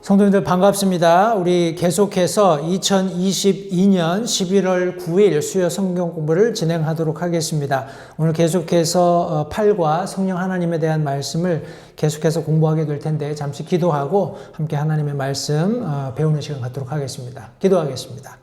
성도님들 반갑습니다. 우리 계속해서 2022년 11월 9일 수요 성경 공부를 진행하도록 하겠습니다. 오늘 계속해서 8과 성령 하나님에 대한 말씀을 계속해서 공부하게 될 텐데 잠시 기도하고 함께 하나님의 말씀 배우는 시간 갖도록 하겠습니다. 기도하겠습니다.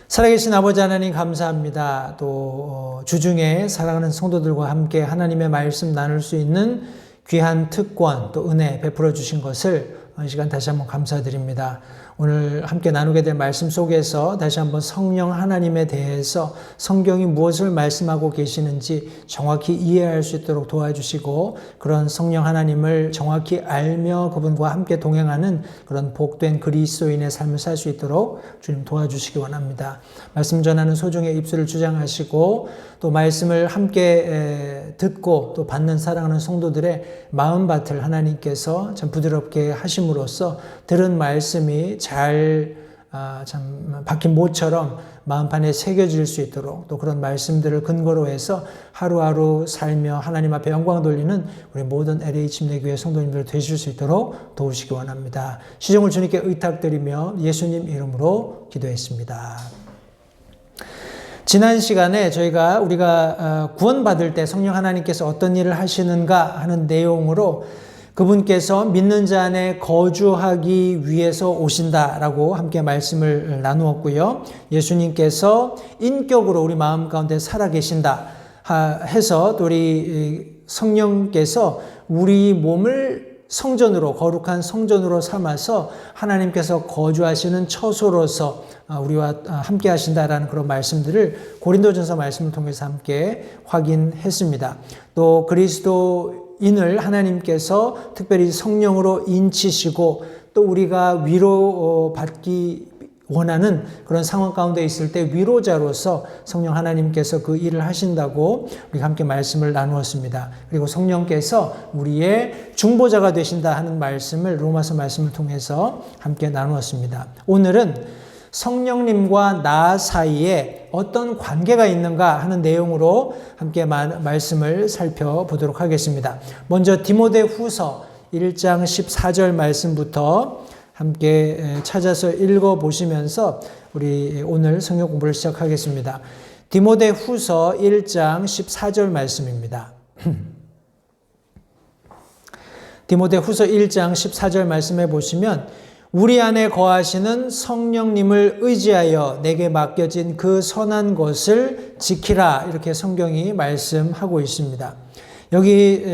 살아계신 아버지 하나님 감사합니다. 또 주중에 사랑하는 성도들과 함께 하나님의 말씀 나눌 수 있는 귀한 특권 또 은혜 베풀어 주신 것을 이 시간 다시 한번 감사드립니다. 오늘 함께 나누게 될 말씀 속에서 다시 한번 성령 하나님에 대해서 성경이 무엇을 말씀하고 계시는지 정확히 이해할 수 있도록 도와주시고 그런 성령 하나님을 정확히 알며 그분과 함께 동행하는 그런 복된 그리스도인의 삶을 살 수 있도록 주님 도와주시기 원합니다. 말씀 전하는 소중의 입술을 주장하시고 또 말씀을 함께 듣고 또 받는 사랑하는 성도들의 마음밭을 하나님께서 참 부드럽게 하심으로써 들은 말씀이 잘 박힌 못처럼 마음판에 새겨질 수 있도록 또 그런 말씀들을 근거로 해서 하루하루 살며 하나님 앞에 영광 돌리는 우리 모든 LA 침례교회 성도님들 되실 수 있도록 도우시기 원합니다. 시종을 주님께 의탁드리며 예수님 이름으로 기도했습니다. 지난 시간에 우리가 구원받을 때 성령 하나님께서 어떤 일을 하시는가 하는 내용으로 그분께서 믿는 자 안에 거주하기 위해서 오신다라고 함께 말씀을 나누었고요. 예수님께서 인격으로 우리 마음 가운데 살아계신다 해서 또 우리 성령께서 우리 몸을 성전으로 거룩한 성전으로 삼아서 하나님께서 거주하시는 처소로서 우리와 함께 하신다라는 그런 말씀들을 고린도전서 말씀을 통해서 함께 확인했습니다. 또 그리스도인을 하나님께서 특별히 성령으로 인치시고 또 우리가 위로받기 원하는 그런 상황 가운데 있을 때 위로자로서 성령 하나님께서 그 일을 하신다고 우리가 함께 말씀을 나누었습니다. 그리고 성령께서 우리의 중보자가 되신다 하는 말씀을 로마서 말씀을 통해서 함께 나누었습니다. 오늘은 성령님과 나 사이에 어떤 관계가 있는가 하는 내용으로 함께 말씀을 살펴보도록 하겠습니다. 먼저 디모데후서 1장 14절 말씀부터 함께 찾아서 읽어보시면서 우리 오늘 성경 공부를 시작하겠습니다. 디모데후서 1장 14절 말씀입니다. 디모데후서 1장 14절 말씀해 보시면 우리 안에 거하시는 성령님을 의지하여 내게 맡겨진 그 선한 것을 지키라 이렇게 성경이 말씀하고 있습니다. 여기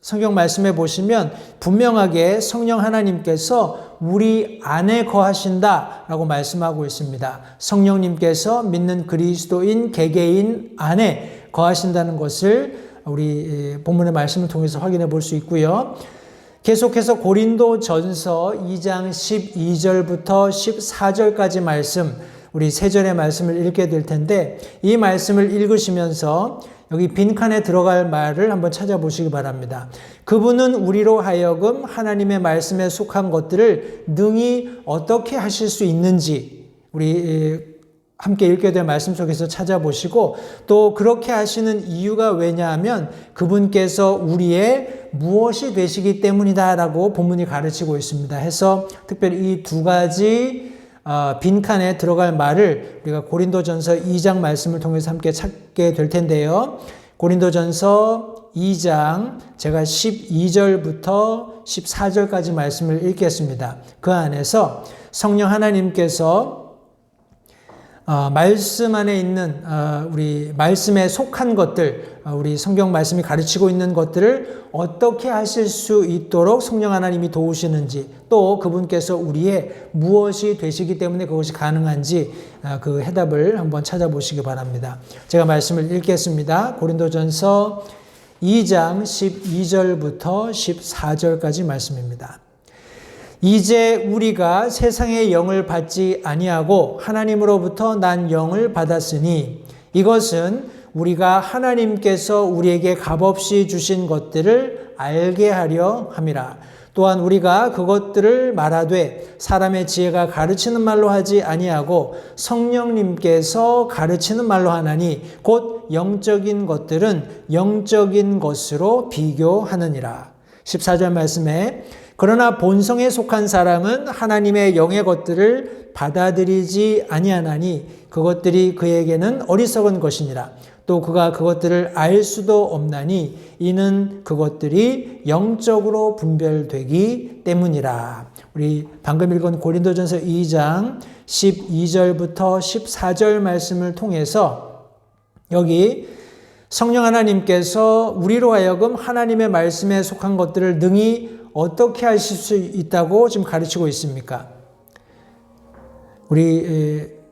성경 말씀해 보시면 분명하게 성령 하나님께서 우리 안에 거하신다라고 말씀하고 있습니다. 성령님께서 믿는 그리스도인 개개인 안에 거하신다는 것을 우리 본문의 말씀을 통해서 확인해 볼 수 있고요. 계속해서 고린도전서 2장 12절부터 14절까지 말씀, 우리 세 절의 말씀을 읽게 될 텐데 이 말씀을 읽으시면서 여기 빈칸에 들어갈 말을 한번 찾아보시기 바랍니다. 그분은 우리로 하여금 하나님의 말씀에 속한 것들을 능히 어떻게 하실 수 있는지 우리 함께 읽게 될 말씀 속에서 찾아보시고 또 그렇게 하시는 이유가 왜냐하면 그분께서 우리의 무엇이 되시기 때문이다라고 본문이 가르치고 있습니다. 해서 특별히 이 두 가지 빈칸에 들어갈 말을 우리가 고린도전서 2장 말씀을 통해서 함께 찾게 될 텐데요. 고린도전서 2장 제가 12절부터 14절까지 말씀을 읽겠습니다. 그 안에서 성령 하나님께서 말씀 안에 있는 우리 말씀에 속한 것들, 우리 성경 말씀이 가르치고 있는 것들을 어떻게 하실 수 있도록 성령 하나님이 도우시는지 또 그분께서 우리의 무엇이 되시기 때문에 그것이 가능한지 그 해답을 한번 찾아보시기 바랍니다. 제가 말씀을 읽겠습니다. 고린도전서 2장 12절부터 14절까지 말씀입니다. 이제 우리가 세상의 영을 받지 아니하고 하나님으로부터 난 영을 받았으니 이것은 우리가 하나님께서 우리에게 값없이 주신 것들을 알게 하려 함이라. 또한 우리가 그것들을 말하되 사람의 지혜가 가르치는 말로 하지 아니하고 성령님께서 가르치는 말로 하나니 곧 영적인 것들은 영적인 것으로 비교하느니라. 14절 말씀에 그러나 본성에 속한 사람은 하나님의 영의 것들을 받아들이지 아니하나니 그것들이 그에게는 어리석은 것이니라. 또 그가 그것들을 알 수도 없나니 이는 그것들이 영적으로 분별되기 때문이라. 우리 방금 읽은 고린도전서 2장 12절부터 14절 말씀을 통해서 여기 성령 하나님께서 우리로 하여금 하나님의 말씀에 속한 것들을 능히 어떻게 하실 수 있다고 지금 가르치고 있습니까? 우리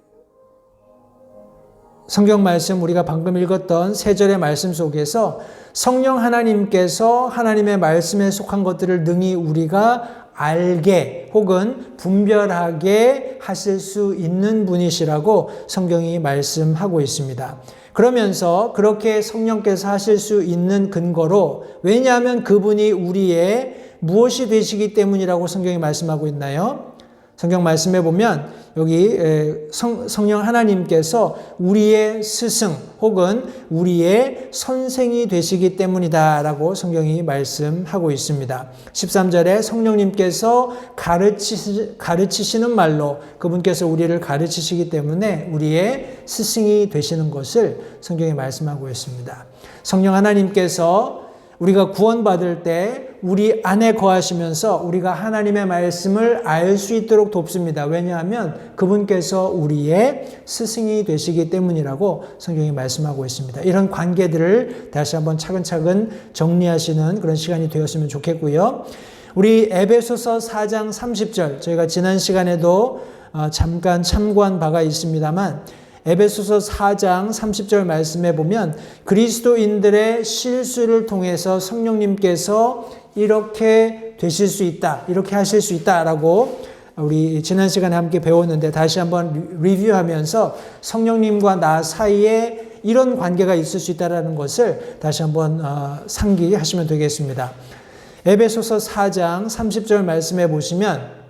성경 말씀 우리가 방금 읽었던 3절의 말씀 속에서 성령 하나님께서 하나님의 말씀에 속한 것들을 능히 우리가 알게 혹은 분별하게 하실 수 있는 분이시라고 성경이 말씀하고 있습니다. 그러면서 그렇게 성령께서 하실 수 있는 근거로, 왜냐하면 그분이 우리의 무엇이 되시기 때문이라고 성경이 말씀하고 있나요? 성경 말씀에 보면 여기 성령 하나님께서 우리의 스승 혹은 우리의 선생이 되시기 때문이다라고 성경이 말씀하고 있습니다. 13절에 성령님께서 가르치시는 말로 그분께서 우리를 가르치시기 때문에 우리의 스승이 되시는 것을 성경이 말씀하고 있습니다. 성령 하나님께서 우리가 구원받을 때 우리 안에 거하시면서 우리가 하나님의 말씀을 알 수 있도록 돕습니다. 왜냐하면 그분께서 우리의 스승이 되시기 때문이라고 성경이 말씀하고 있습니다. 이런 관계들을 다시 한번 차근차근 정리하시는 그런 시간이 되었으면 좋겠고요. 우리 에베소서 4장 30절, 저희가 지난 시간에도 잠깐 참고한 바가 있습니다만 에베소서 4장 30절 말씀에 보면 그리스도인들의 실수를 통해서 성령님께서 이렇게 되실 수 있다, 이렇게 하실 수 있다라고 우리 지난 시간에 함께 배웠는데 다시 한번 리뷰하면서 성령님과 나 사이에 이런 관계가 있을 수 있다는 것을 다시 한번 상기하시면 되겠습니다. 에베소서 4장 30절 말씀에 보시면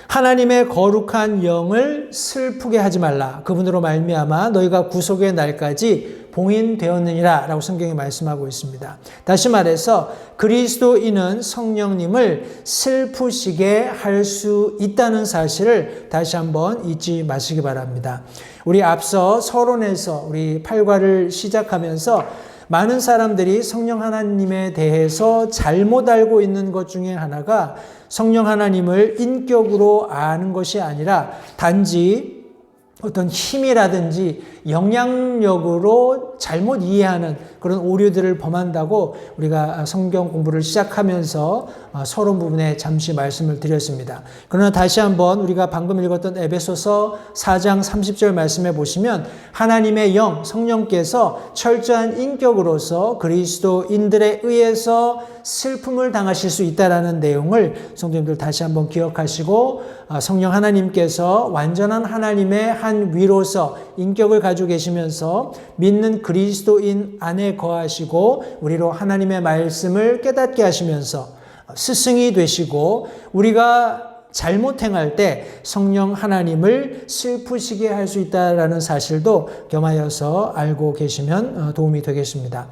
하나님의 거룩한 영을 슬프게 하지 말라. 그분으로 말미암아 너희가 구속의 날까지 봉인되었느니라 라고 성경이 말씀하고 있습니다. 다시 말해서 그리스도인은 성령님을 슬프시게 할 수 있다는 사실을 다시 한번 잊지 마시기 바랍니다. 우리 앞서 서론에서 우리 8과를 시작하면서 많은 사람들이 성령 하나님에 대해서 잘못 알고 있는 것 중에 하나가 성령 하나님을 인격으로 아는 것이 아니라 단지 어떤 힘이라든지 영향력으로 잘못 이해하는 그런 오류들을 범한다고 우리가 성경 공부를 시작하면서 서론 부분에 잠시 말씀을 드렸습니다. 그러나 다시 한번 우리가 방금 읽었던 에베소서 4장 30절 말씀에 보시면 하나님의 영, 성령께서 철저한 인격으로서 그리스도인들에 의해서 슬픔을 당하실 수 있다는 내용을 성도님들 다시 한번 기억하시고 성령 하나님께서 완전한 하나님의 한 위로서 인격을 가지고 계시면서 믿는 그리스도인 안에 거하시고 우리로 하나님의 말씀을 깨닫게 하시면서 스승이 되시고 우리가 잘못 행할 때 성령 하나님을 슬프시게 할 수 있다는 사실도 겸하여서 알고 계시면 도움이 되겠습니다.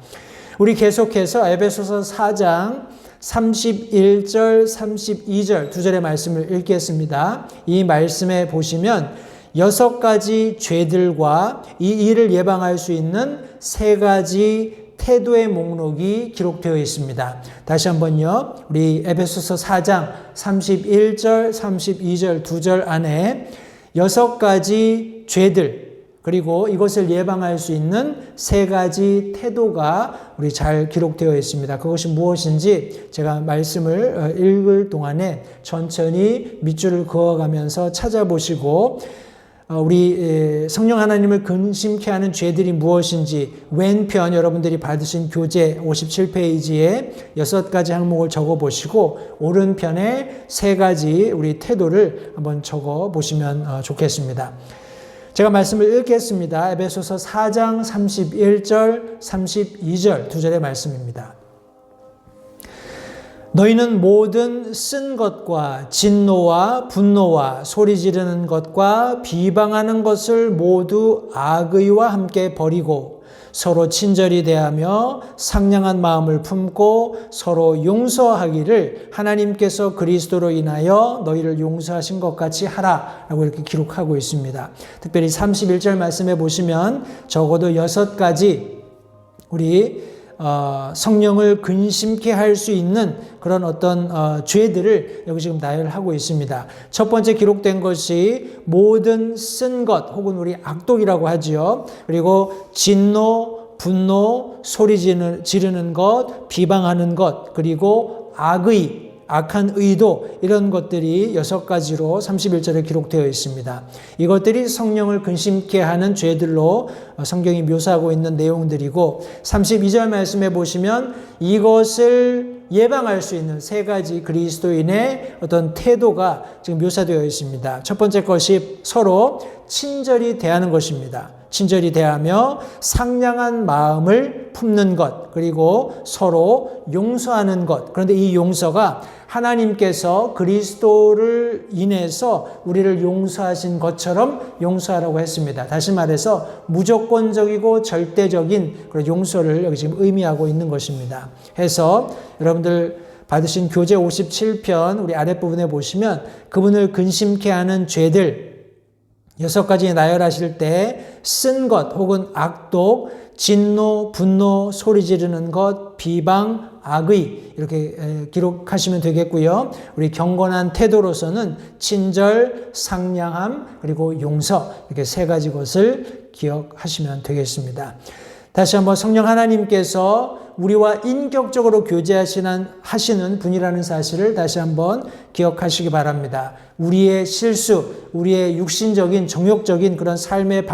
우리 계속해서 에베소서 4장 31절, 32절 두 절의 말씀을 읽겠습니다. 이 말씀에 보시면 6가지 죄들과 이 일을 예방할 수 있는 3가지 태도의 목록이 기록되어 있습니다. 다시 한번요. 우리 에베소서 4장 31절, 32절 두 절 안에 6가지 죄들 그리고 이것을 예방할 수 있는 3가지 태도가 우리 잘 기록되어 있습니다. 그것이 무엇인지 제가 말씀을 읽을 동안에 천천히 밑줄을 그어가면서 찾아보시고 우리 성령 하나님을 근심케 하는 죄들이 무엇인지 왼편 여러분들이 받으신 교재 57페이지에 6가지 항목을 적어보시고 오른편에 3가지 우리 태도를 한번 적어보시면 좋겠습니다. 제가 말씀을 읽겠습니다. 에베소서 4장 31절, 32절 두 절의 말씀입니다. 너희는 모든 쓴 것과 진노와 분노와 소리 지르는 것과 비방하는 것을 모두 악의와 함께 버리고 서로 친절히 대하며 상냥한 마음을 품고 서로 용서하기를 하나님께서 그리스도로 인하여 너희를 용서하신 것 같이 하라라고 이렇게 기록하고 있습니다. 특별히 31절 말씀에 보시면 적어도 6가지 우리 성령을 근심케 할 수 있는 그런 어떤 죄들을 여기 지금 나열하고 있습니다. 첫 번째 기록된 것이 모든 쓴 것 혹은 우리 악독이라고 하지요. 그리고 진노, 분노, 소리 지르는 것, 비방하는 것, 그리고 악의, 악한 의도 이런 것들이 6가지로 31절에 기록되어 있습니다. 이것들이 성령을 근심케 하는 죄들로 성경이 묘사하고 있는 내용들이고 32절 말씀에 보시면 이것을 예방할 수 있는 3가지 그리스도인의 어떤 태도가 지금 묘사되어 있습니다. 첫 번째 것이 서로 친절히 대하는 것입니다. 친절히 대하며 상냥한 마음을 품는 것, 그리고 서로 용서하는 것. 그런데 이 용서가 하나님께서 그리스도를 인해서 우리를 용서하신 것처럼 용서하라고 했습니다. 다시 말해서 무조건적이고 절대적인 그런 용서를 여기 지금 의미하고 있는 것입니다. 해서 여러분들 받으신 교재 57편 우리 아랫부분에 보시면 그분을 근심케 하는 죄들 6가지 나열하실 때 쓴 것 혹은 악독, 진노, 분노, 소리 지르는 것, 비방, 악의 이렇게 기록하시면 되겠고요. 우리 경건한 태도로서는 친절, 상냥함, 그리고 용서 이렇게 3가지 것을 기억하시면 되겠습니다. 다시 한번 성령 하나님께서 우리와 인격적으로 교제하시는 분이라는 사실을 다시 한번 기억하시기 바랍니다. 우리의 실수, 우리의 육신적인, 정욕적인 그런 삶의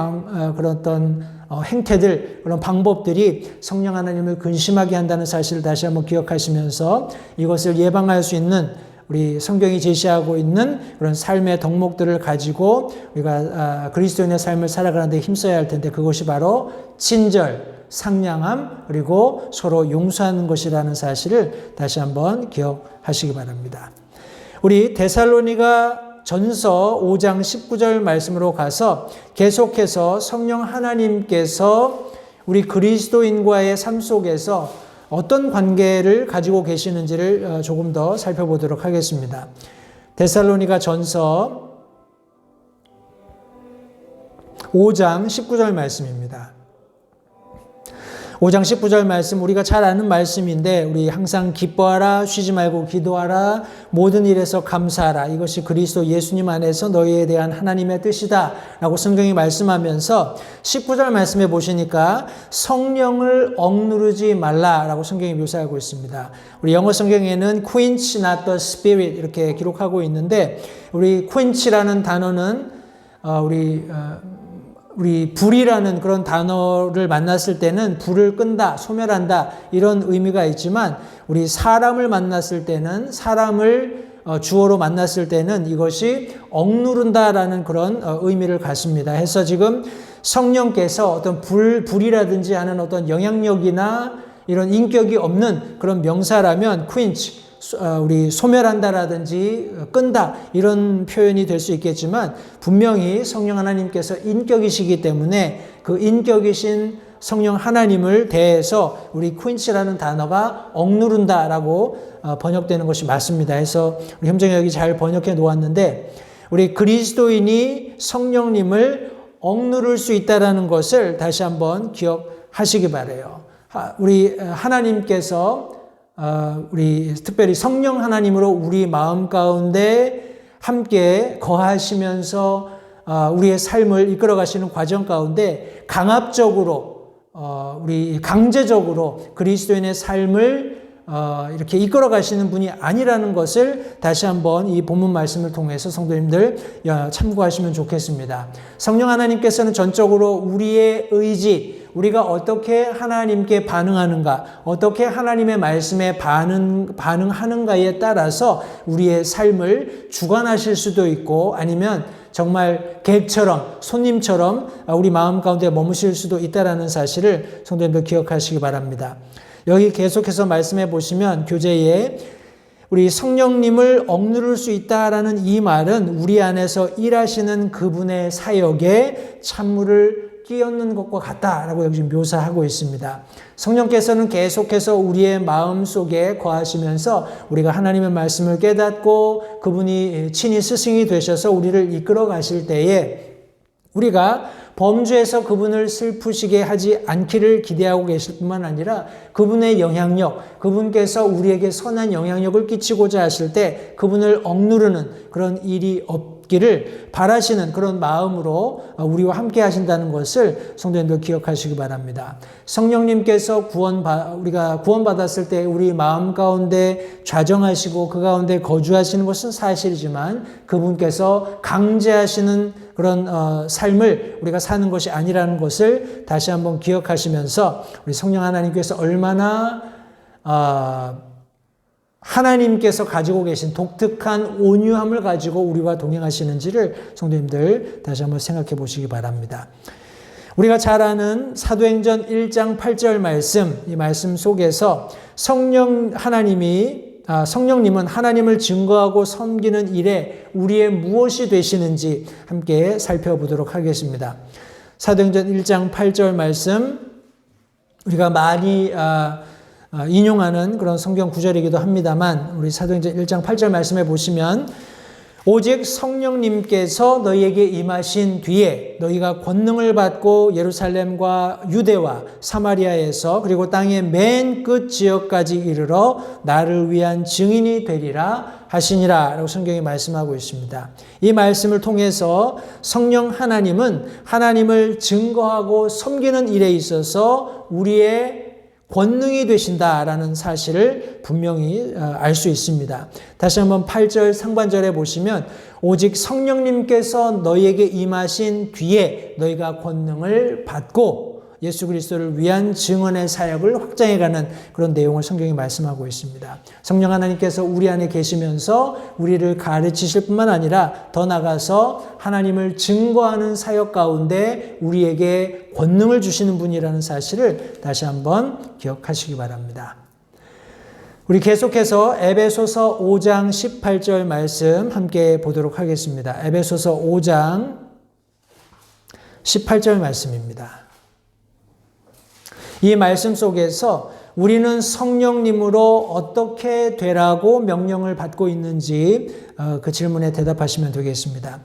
그런 어떤 행태들, 그런 방법들이 성령 하나님을 근심하게 한다는 사실을 다시 한번 기억하시면서 이것을 예방할 수 있는 우리 성경이 제시하고 있는 그런 삶의 덕목들을 가지고 우리가 그리스도인의 삶을 살아가는 데 힘써야 할 텐데 그것이 바로 친절, 상냥함, 그리고 서로 용서하는 것이라는 사실을 다시 한번 기억하시기 바랍니다. 우리 데살로니가 전서 5장 19절 말씀으로 가서 계속해서 성령 하나님께서 우리 그리스도인과의 삶 속에서 어떤 관계를 가지고 계시는지를 조금 더 살펴보도록 하겠습니다. 데살로니가 전서 5장 19절 말씀입니다. 5장 19절 말씀 우리가 잘 아는 말씀인데 우리 항상 기뻐하라, 쉬지 말고 기도하라, 모든 일에서 감사하라. 이것이 그리스도 예수님 안에서 너희에 대한 하나님의 뜻이다 라고 성경이 말씀하면서 19절 말씀에 보시니까 성령을 억누르지 말라라고 성경이 묘사하고 있습니다. 우리 영어 성경에는 quench not the spirit 이렇게 기록하고 있는데 우리 quench라는 단어는 우리 불이라는 그런 단어를 만났을 때는 불을 끈다, 소멸한다 이런 의미가 있지만 우리 사람을 만났을 때는 사람을 주어로 만났을 때는 이것이 억누른다라는 그런 의미를 갖습니다. 해서 지금 성령께서 어떤 불이라든지 하는 어떤 영향력이나 이런 인격이 없는 그런 명사라면 quench 우리 소멸한다라든지 끈다 이런 표현이 될 수 있겠지만 분명히 성령 하나님께서 인격이시기 때문에 그 인격이신 성령 하나님을 대해서 우리 quench라는 단어가 억누른다라고 번역되는 것이 맞습니다. 해서 우리 형제가 여기 잘 번역해 놓았는데 우리 그리스도인이 성령님을 억누를 수 있다라는 것을 다시 한번 기억하시기 바라요. 우리 하나님께서 우리 특별히 성령 하나님으로 우리 마음 가운데 함께 거하시면서 우리의 삶을 이끌어 가시는 과정 가운데 강압적으로 우리 강제적으로 그리스도인의 삶을 이렇게 이끌어 가시는 분이 아니라는 것을 다시 한번 이 본문 말씀을 통해서 성도님들 참고하시면 좋겠습니다. 성령 하나님께서는 전적으로 우리의 의지, 우리가 어떻게 하나님께 반응하는가, 어떻게 하나님의 말씀에 반응하는가에 따라서 우리의 삶을 주관하실 수도 있고 아니면 정말 객처럼 손님처럼 우리 마음 가운데 머무실 수도 있다는 사실을 성도님들 기억하시기 바랍니다. 여기 계속해서 말씀해 보시면 교재에 우리 성령님을 억누를 수 있다라는 이 말은 우리 안에서 일하시는 그분의 사역에 찬물을 끼얹는 것과 같다라고 여기 묘사하고 있습니다. 성령께서는 계속해서 우리의 마음 속에 거하시면서 우리가 하나님의 말씀을 깨닫고 그분이 친히 스승이 되셔서 우리를 이끌어 가실 때에 우리가 범죄에서 그분을 슬프시게 하지 않기를 기대하고 계실 뿐만 아니라 그분의 영향력, 그분께서 우리에게 선한 영향력을 끼치고자 하실 때 그분을 억누르는 그런 일이 없기를 바라시는 그런 마음으로 우리와 함께 하신다는 것을 성도님들 기억하시기 바랍니다. 성령님께서 우리가 구원받았을 때 우리 마음 가운데 좌정하시고 그 가운데 거주하시는 것은 사실이지만 그분께서 강제하시는 그런 삶을 우리가 사는 것이 아니라는 것을 다시 한번 기억하시면서 우리 성령 하나님께서 얼마나 하나님께서 가지고 계신 독특한 온유함을 가지고 우리와 동행하시는지를 성도님들 다시 한번 생각해 보시기 바랍니다. 우리가 잘 아는 사도행전 1장 8절 말씀, 이 말씀 속에서 성령님은 하나님을 증거하고 섬기는 일에 우리의 무엇이 되시는지 함께 살펴보도록 하겠습니다. 사도행전 1장 8절 말씀, 우리가 많이 인용하는 그런 성경 구절이기도 합니다만 우리 사도행전 1장 8절 말씀에 보시면 오직 성령님께서 너희에게 임하신 뒤에 너희가 권능을 받고 예루살렘과 유대와 사마리아에서 그리고 땅의 맨 끝 지역까지 이르러 나를 위한 증인이 되리라 하시니라 라고 성경이 말씀하고 있습니다. 이 말씀을 통해서 성령 하나님은 하나님을 증거하고 섬기는 일에 있어서 우리의 권능이 되신다라는 사실을 분명히 알 수 있습니다. 다시 한번 8절 상반절에 보시면 오직 성령님께서 너희에게 임하신 뒤에 너희가 권능을 받고 예수 그리스도를 위한 증언의 사역을 확장해가는 그런 내용을 성경이 말씀하고 있습니다. 성령 하나님께서 우리 안에 계시면서 우리를 가르치실 뿐만 아니라 더 나아가서 하나님을 증거하는 사역 가운데 우리에게 권능을 주시는 분이라는 사실을 다시 한번 기억하시기 바랍니다. 우리 계속해서 에베소서 5장 18절 말씀 함께 보도록 하겠습니다. 에베소서 5장 18절 말씀입니다. 이 말씀 속에서 우리는 성령님으로 어떻게 되라고 명령을 받고 있는지 그 질문에 대답하시면 되겠습니다.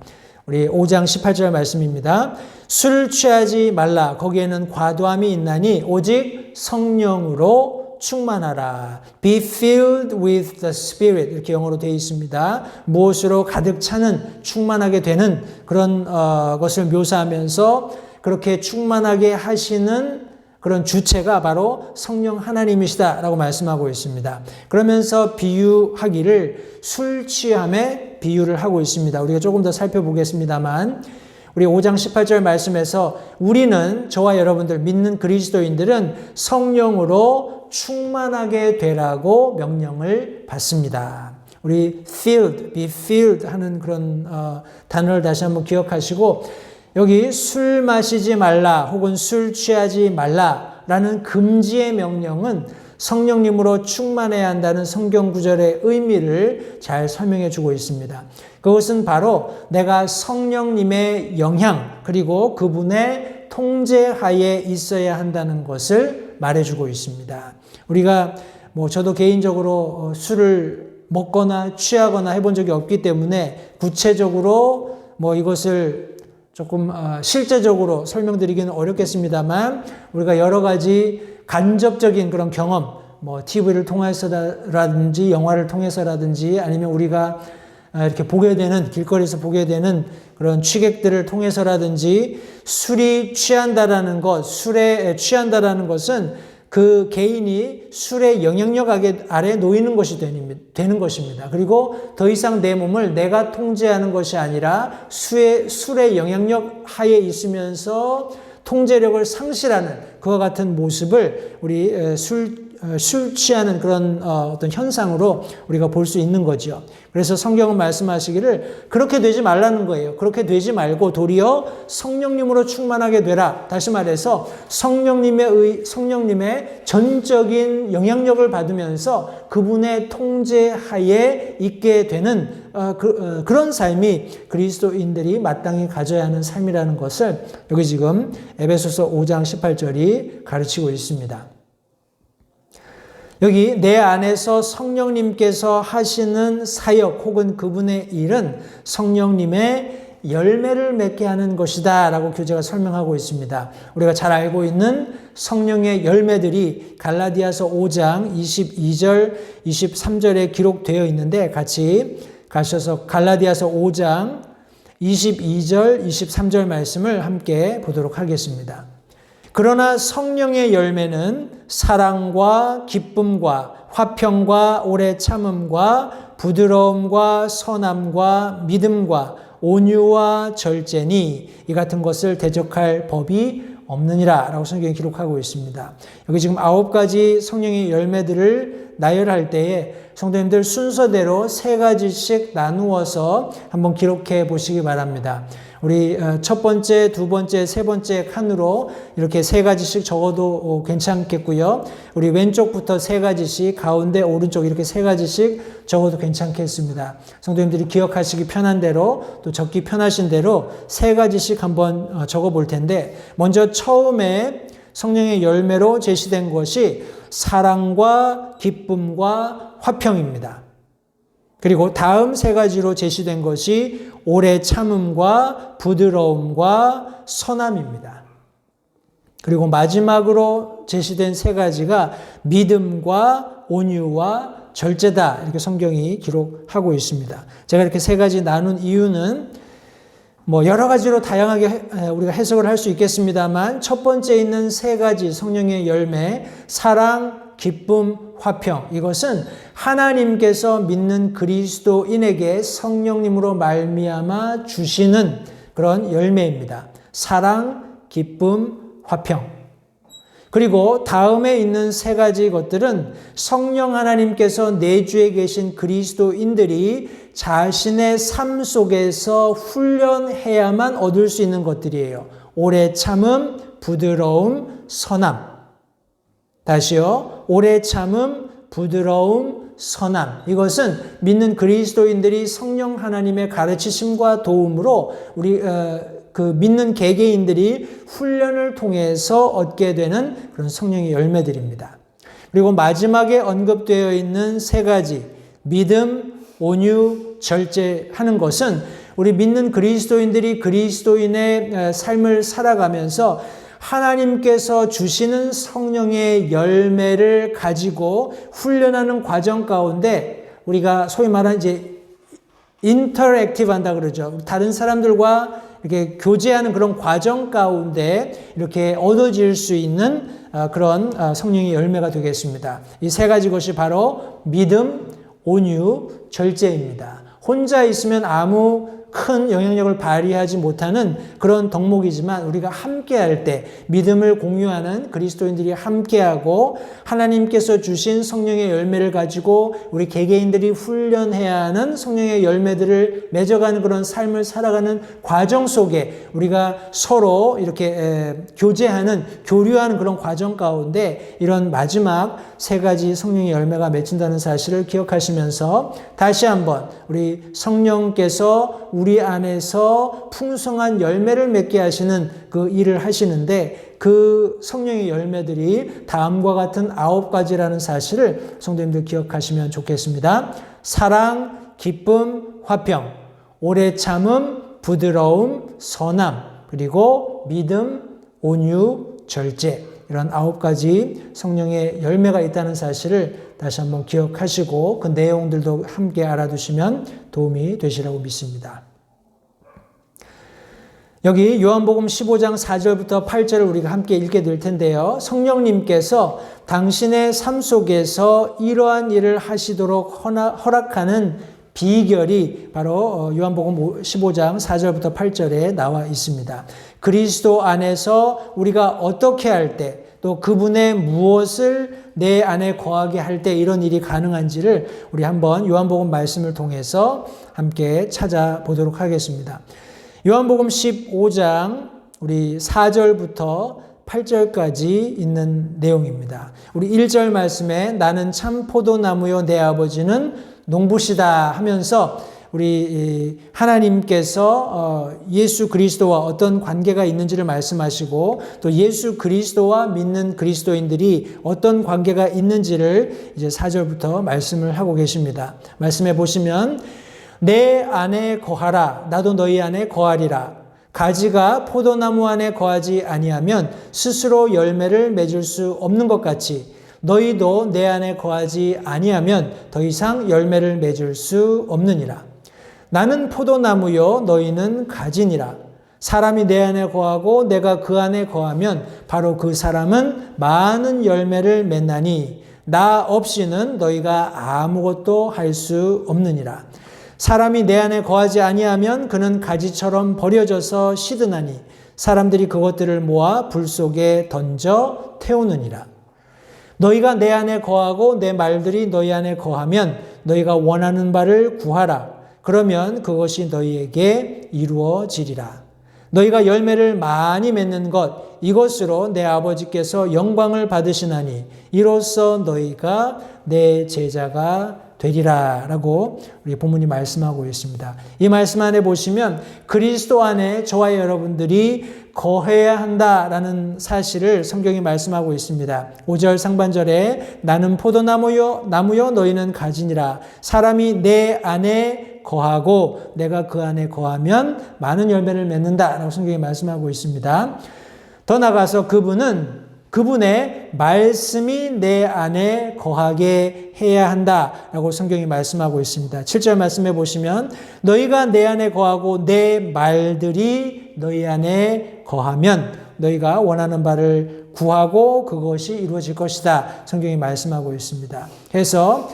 우리 5장 18절 말씀입니다. 술 취하지 말라. 거기에는 과도함이 있나니 오직 성령으로 충만하라. Be filled with the Spirit. 이렇게 영어로 되어 있습니다. 무엇으로 가득 차는 충만하게 되는 그런 것을 묘사하면서 그렇게 충만하게 하시는 그런 주체가 바로 성령 하나님이시다라고 말씀하고 있습니다. 그러면서 비유하기를 술 취함에 비유를 하고 있습니다. 우리가 조금 더 살펴보겠습니다만 우리 5장 18절 말씀에서 우리는 저와 여러분들 믿는 그리스도인들은 성령으로 충만하게 되라고 명령을 받습니다. 우리 filled, be filled 하는 그런 단어를 다시 한번 기억하시고 여기 술 마시지 말라 혹은 술 취하지 말라라는 금지의 명령은 성령님으로 충만해야 한다는 성경 구절의 의미를 잘 설명해 주고 있습니다. 그것은 바로 내가 성령님의 영향 그리고 그분의 통제하에 있어야 한다는 것을 말해주고 있습니다. 우리가 저도 개인적으로 술을 먹거나 취하거나 해본 적이 없기 때문에 구체적으로 이것을 조금 실제적으로 설명드리기는 어렵겠습니다만 우리가 여러 가지 간접적인 그런 경험, TV를 통해서라든지 영화를 통해서라든지 아니면 우리가 이렇게 보게 되는 길거리에서 보게 되는 그런 취객들을 통해서라든지 술이 취한다라는 것, 술에 취한다라는 것은 그 개인이 술의 영향력 아래 놓이는 것이 되는 것입니다. 그리고 더 이상 내 몸을 내가 통제하는 것이 아니라 술의 영향력 하에 있으면서 통제력을 상실하는 그와 같은 모습을 우리 술 술 취하는 그런 어떤 현상으로 우리가 볼 수 있는 거죠. 그래서 성경은 말씀하시기를 그렇게 되지 말라는 거예요. 그렇게 되지 말고 도리어 성령님으로 충만하게 되라. 다시 말해서 성령님의 전적인 영향력을 받으면서 그분의 통제하에 있게 되는 그런 삶이 그리스도인들이 마땅히 가져야 하는 삶이라는 것을 여기 지금 에베소서 5장 18절이 가르치고 있습니다. 여기 내 안에서 성령님께서 하시는 사역 혹은 그분의 일은 성령님의 열매를 맺게 하는 것이다 라고 교재가 설명하고 있습니다. 우리가 잘 알고 있는 성령의 열매들이 갈라디아서 5장 22절 23절에 기록되어 있는데 같이 가셔서 갈라디아서 5장 22절 23절 말씀을 함께 보도록 하겠습니다. 그러나 성령의 열매는 사랑과 기쁨과 화평과 오래 참음과 부드러움과 선함과 믿음과 온유와 절제니 이 같은 것을 대적할 법이 없느니라 라고 성경이 기록하고 있습니다. 여기 지금 9가지 성령의 열매들을 나열할 때에 성도님들 순서대로 3가지씩 나누어서 한번 기록해 보시기 바랍니다. 우리 첫 번째, 두 번째, 세 번째 칸으로 이렇게 3가지씩 적어도 괜찮겠고요. 우리 왼쪽부터 3가지씩, 가운데, 오른쪽 이렇게 3가지씩 적어도 괜찮겠습니다. 성도님들이 기억하시기 편한 대로 또 적기 편하신 대로 3가지씩 한번 적어 볼 텐데 먼저 처음에 성령의 열매로 제시된 것이 사랑과 기쁨과 화평입니다. 그리고 다음 3가지로 제시된 것이 오래 참음과 부드러움과 선함입니다. 그리고 마지막으로 제시된 3가지가 믿음과 온유와 절제다. 이렇게 성경이 기록하고 있습니다. 제가 이렇게 3가지 나눈 이유는 여러 가지로 다양하게 우리가 해석을 할 수 있겠습니다만 첫 번째 있는 3가지 성령의 열매, 사랑, 기쁨, 화평, 이것은 하나님께서 믿는 그리스도인에게 성령님으로 말미암아 주시는 그런 열매입니다. 사랑, 기쁨, 화평. 그리고 다음에 있는 3가지 것들은 성령 하나님께서 내주에 계신 그리스도인들이 자신의 삶 속에서 훈련해야만 얻을 수 있는 것들이에요. 오래 참음, 부드러움, 선함. 다시요. 오래 참음, 부드러움, 선함. 이것은 믿는 그리스도인들이 성령 하나님의 가르치심과 도움으로 우리 그 믿는 개개인들이 훈련을 통해서 얻게 되는 그런 성령의 열매들입니다. 그리고 마지막에 언급되어 있는 3가지 믿음, 온유, 절제하는 것은 우리 믿는 그리스도인들이 그리스도인의 삶을 살아가면서 하나님께서 주시는 성령의 열매를 가지고 훈련하는 과정 가운데 우리가 소위 말하는 이제 인터랙티브 한다 그러죠. 다른 사람들과 이렇게 교제하는 그런 과정 가운데 이렇게 얻어질 수 있는 그런 성령의 열매가 되겠습니다. 이 3가지 것이 바로 믿음, 온유, 절제입니다. 혼자 있으면 아무 큰 영향력을 발휘하지 못하는 그런 덕목이지만 우리가 함께할 때 믿음을 공유하는 그리스도인들이 함께하고 하나님께서 주신 성령의 열매를 가지고 우리 개개인들이 훈련해야 하는 성령의 열매들을 맺어가는 그런 삶을 살아가는 과정 속에 우리가 서로 이렇게 교류하는 그런 과정 가운데 이런 마지막 3가지 성령의 열매가 맺힌다는 사실을 기억하시면서 다시 한번 우리 성령께서 우리 안에서 풍성한 열매를 맺게 하시는 그 일을 하시는데 그 성령의 열매들이 다음과 같은 9가지라는 사실을 성도님들 기억하시면 좋겠습니다. 사랑, 기쁨, 화평, 오래 참음, 부드러움, 선함, 그리고 믿음, 온유, 절제. 이런 9가지 성령의 열매가 있다는 사실을 다시 한번 기억하시고 그 내용들도 함께 알아두시면 도움이 되시라고 믿습니다. 여기 요한복음 15장 4절부터 8절을 우리가 함께 읽게 될 텐데요. 성령님께서 당신의 삶 속에서 이러한 일을 하시도록 허락하는 비결이 바로 요한복음 15장 4절부터 8절에 나와 있습니다. 그리스도 안에서 우리가 어떻게 할 때 또 그분의 무엇을 내 안에 거하게 할 때 이런 일이 가능한지를 우리 한번 요한복음 말씀을 통해서 함께 찾아보도록 하겠습니다. 요한복음 15장 우리 4절부터 8절까지 있는 내용입니다. 우리 1절 말씀에 나는 참 포도나무요 내 아버지는 농부시다 하면서 우리 하나님께서 예수 그리스도와 어떤 관계가 있는지를 말씀하시고 또 예수 그리스도와 믿는 그리스도인들이 어떤 관계가 있는지를 이제 4절부터 말씀을 하고 계십니다. 말씀해 보시면 내 안에 거하라 나도 너희 안에 거하리라. 가지가 포도나무 안에 거하지 아니하면 스스로 열매를 맺을 수 없는 것 같이 너희도 내 안에 거하지 아니하면 더 이상 열매를 맺을 수 없느니라. 나는 포도나무요 너희는 가지니라. 사람이 내 안에 거하고 내가 그 안에 거하면 바로 그 사람은 많은 열매를 맺나니 나 없이는 너희가 아무것도 할 수 없느니라. 사람이 내 안에 거하지 아니하면 그는 가지처럼 버려져서 시드나니 사람들이 그것들을 모아 불 속에 던져 태우느니라. 너희가 내 안에 거하고 내 말들이 너희 안에 거하면 너희가 원하는 바를 구하라. 그러면 그것이 너희에게 이루어지리라. 너희가 열매를 많이 맺는 것 이것으로 내 아버지께서 영광을 받으시나니 이로써 너희가 내 제자가 되리라 라고 우리 본문이 말씀하고 있습니다. 이 말씀 안에 보시면 그리스도 안에 저와 여러분들이 거해야 한다라는 사실을 성경이 말씀하고 있습니다. 5절 상반절에 나는 포도나무요 나무요 너희는 가지니라. 사람이 내 안에 거하고 내가 그 안에 거하면 많은 열매를 맺는다라고 성경이 말씀하고 있습니다. 더 나아가서 그분의 말씀이 내 안에 거하게 해야 한다라고 성경이 말씀하고 있습니다. 7절 말씀해 보시면 너희가 내 안에 거하고 내 말들이 너희 안에 거하면 너희가 원하는 바를 구하고 그것이 이루어질 것이다. 성경이 말씀하고 있습니다. 그래서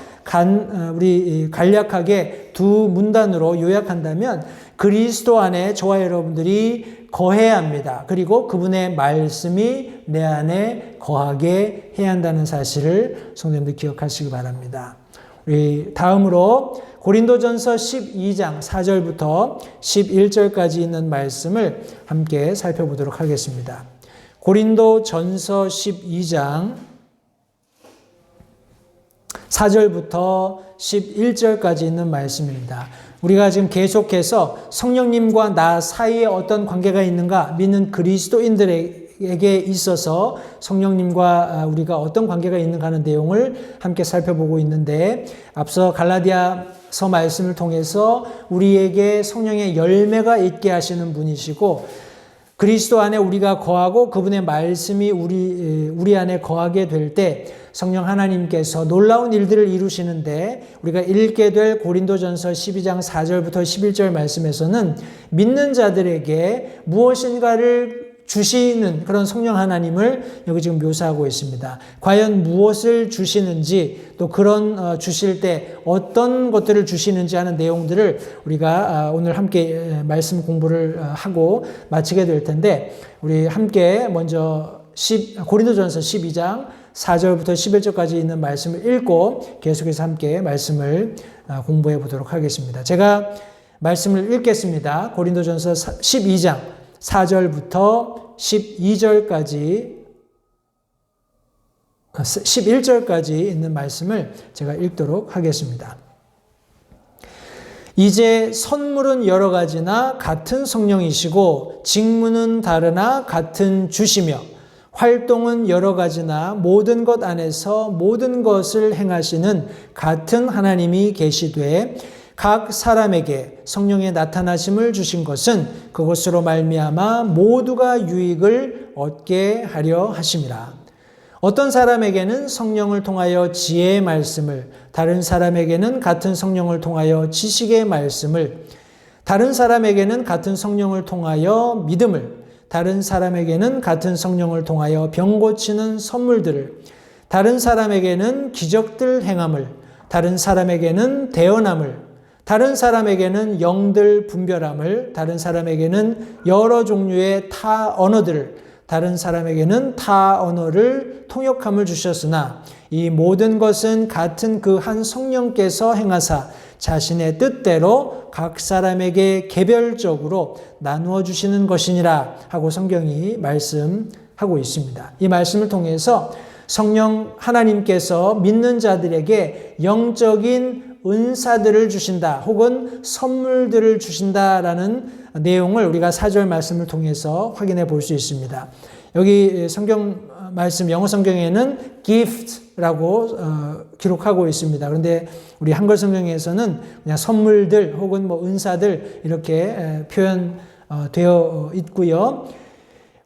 우리 간략하게 두 문단으로 요약한다면 그리스도 안에 저와 여러분들이 거해야 합니다. 그리고 그분의 말씀이 내 안에 거하게 해야 한다는 사실을 성도님들 기억하시기 바랍니다. 우리 다음으로 고린도전서 12장 4절부터 11절까지 있는 말씀을 함께 살펴보도록 하겠습니다. 고린도전서 12장 4절부터 11절까지 있는 말씀입니다. 우리가 지금 계속해서 성령님과 나 사이에 어떤 관계가 있는가 믿는 그리스도인들에게 있어서 성령님과 우리가 어떤 관계가 있는가 하는 내용을 함께 살펴보고 있는데 앞서 갈라디아서 말씀을 통해서 우리에게 성령의 열매가 있게 하시는 분이시고 그리스도 안에 우리가 거하고 그분의 말씀이 우리 안에 거하게 될 때 성령 하나님께서 놀라운 일들을 이루시는데 우리가 읽게 될 고린도전서 12장 4절부터 11절 말씀에서는 믿는 자들에게 무엇인가를 주시는 그런 성령 하나님을 여기 지금 묘사하고 있습니다. 과연 무엇을 주시는지 또 그런 주실 때 어떤 것들을 주시는지 하는 내용들을 우리가 오늘 함께 말씀 공부를 하고 마치게 될 텐데 우리 함께 먼저 고린도전서 12장 4절부터 11절까지 있는 말씀을 읽고 계속해서 함께 말씀을 공부해 보도록 하겠습니다. 제가 말씀을 읽겠습니다. 고린도전서 12장 4절부터 11절까지 있는 말씀을 제가 읽도록 하겠습니다. 이제 선물은 여러 가지나 같은 성령이시고 직무는 다르나 같은 주시며 활동은 여러 가지나 모든 것 안에서 모든 것을 행하시는 같은 하나님이 계시되 각 사람에게 성령의 나타나심을 주신 것은 그것으로 말미암아 모두가 유익을 얻게 하려 하심이라. 어떤 사람에게는 성령을 통하여 지혜의 말씀을, 다른 사람에게는 같은 성령을 통하여 지식의 말씀을, 다른 사람에게는 같은 성령을 통하여 믿음을, 다른 사람에게는 같은 성령을 통하여 병 고치는 선물들을, 다른 사람에게는 기적들 행함을, 다른 사람에게는 대언함을, 다른 사람에게는 영들 분별함을, 다른 사람에게는 여러 종류의 타 언어들을, 다른 사람에게는 타 언어를 통역함을 주셨으나 이 모든 것은 같은 그 한 성령께서 행하사 자신의 뜻대로 각 사람에게 개별적으로 나누어 주시는 것이니라 하고 성경이 말씀하고 있습니다. 이 말씀을 통해서 성령 하나님께서 믿는 자들에게 영적인 은사들을 주신다 혹은 선물들을 주신다라는 내용을 우리가 4절 말씀을 통해서 확인해 볼 수 있습니다. 여기 성경 말씀 영어 성경에는 gift라고 기록하고 있습니다. 그런데 우리 한글 성경에서는 그냥 선물들 혹은 뭐 은사들 이렇게 표현되어 있고요.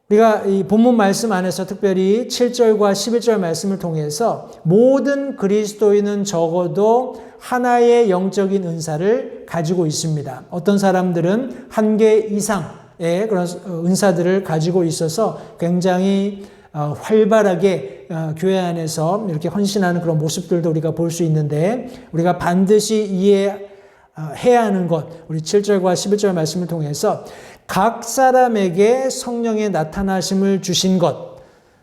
우리가 이 본문 말씀 안에서 특별히 7절과 11절 말씀을 통해서 모든 그리스도인은 적어도 하나의 영적인 은사를 가지고 있습니다. 어떤 사람들은 한 개 이상의 그런 은사들을 가지고 있어서 굉장히 활발하게 교회 안에서 이렇게 헌신하는 그런 모습들도 우리가 볼 수 있는데 우리가 반드시 이해해야 하는 것, 우리 7절과 11절 말씀을 통해서 각 사람에게 성령의 나타나심을 주신 것,